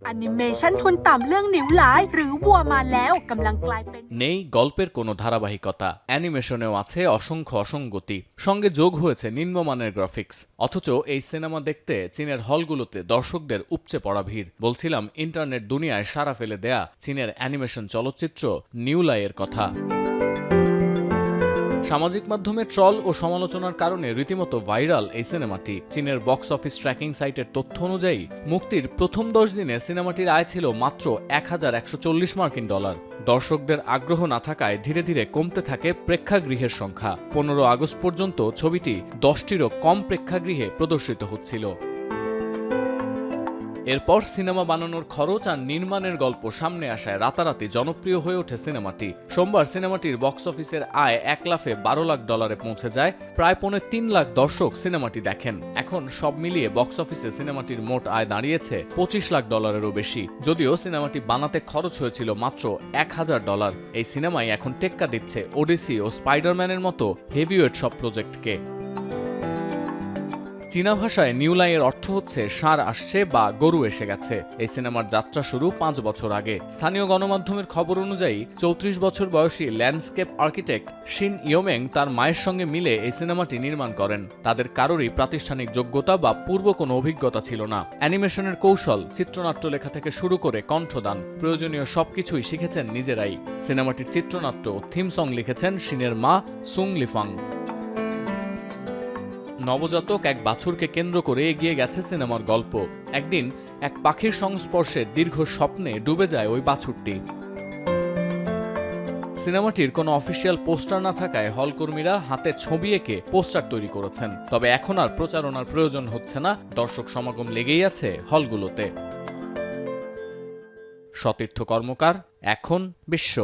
แอนิเมชันทุนต่ำเรื่องนิ้วลายหรือวัวมาแล้วกำลังกลายเป็นনেই গল্পের কোনো ধারাবাহিকতা, অ্যানিমেশনেও আছে অসংখ্য অসঙ্গতি, সঙ্গে যোগ হয়েছে নিম্নমানের গ্রাফিক্স। অথচ এই সিনেমা দেখতে চীনের হলগুলোতে দর্শকদের উপচে পড়া ভিড়। বলছিলাম ইন্টারনেট দুনিয়ায় সাড়া ফেলে দেয়া চীনের অ্যানিমেশন চলচ্চিত্র নিউলাইয়ের কথা। সামাজিক মাধ্যমে ট্রল ও সমালোচনার কারণে রীতিমতো ভাইরাল এই সিনেমাটি। চীনের বক্স অফিস ট্র্যাকিং সাইটের তথ্য অনুযায়ী মুক্তির প্রথম 10 দিনে সিনেমাটির আয় ছিল মাত্র $1140। দর্শকদের আগ্রহ না থাকায় ধীরে ধীরে কমতে থাকে প্রেক্ষাগৃহের সংখ্যা। 15 আগস্ট পর্যন্ত ছবিটি 10টিরও কম প্রেক্ষাগৃহে প্রদর্শিত হচ্ছিল। এরপর সিনেমা বানানোর খরচ আর নির্মাণের গল্প সামনে আসায় রাতারাতি জনপ্রিয় হয়ে ওঠে সিনেমাটি। সোমবার সিনেমাটির বক্স অফিসের আয় $1 লাফে $12 লাখ পৌঁছে যায়। প্রায় $3 লাখ দর্শক সিনেমাটি দেখেন। এখন সব মিলিয়ে বক্স অফিসে সিনেমাটির মোট আয় দাঁড়িয়েছে $25 লাখেরও বেশি। যদিও সিনেমাটি বানাতে খরচ হয়েছিল মাত্র $1000। এই সিনেমাই এখন টেক্কা দিচ্ছে ওডিসি ও স্পাইডারম্যানের মতো হেভিওয়েট সব প্রজেক্টকে। চীনা ভাষায় নিউলাইয়ের অর্থ হচ্ছে ষাঁড় আসছে বা গরু এসে গেছে। এই সিনেমার যাত্রা শুরু 5 বছর আগে। স্থানীয় গণমাধ্যমের খবর অনুযায়ী 34 বছর বয়সী ল্যান্ডস্কেপ আর্কিটেক্ট শিন ইয়োমেং তার মায়ের সঙ্গে মিলে এই সিনেমাটি নির্মাণ করেন। তাদের কারোরই প্রাতিষ্ঠানিক যোগ্যতা বা পূর্ব কোনো অভিজ্ঞতা ছিল না। অ্যানিমেশনের কৌশল, চিত্রনাট্য লেখা থেকে শুরু করে কণ্ঠদান, প্রয়োজনীয় সবকিছুই শিখেছেন নিজেরাই। সিনেমাটির চিত্রনাট্য থিম সং লিখেছেন শিনের মা সুং লিফাং। নবজাতক এক বাছুরকে কেন্দ্র করে এগিয়ে গেছে সিনেমার গল্প। একদিন এক পাখির সংস্পর্শে দীর্ঘ স্বপ্নে ডুবে যায় ওই বাছুরটি। সিনেমাটির কোনো অফিসিয়াল পোস্টার না থাকায় হলকর্মীরা হাতে ছবি এঁকে পোস্টার তৈরি করেছেন। তবে এখন আর প্রচারণার প্রয়োজন হচ্ছে না, দর্শক সমাগম লেগেই আছে হলগুলোতে। সতীর্থ কর্মকার, এখন বিশ্ব।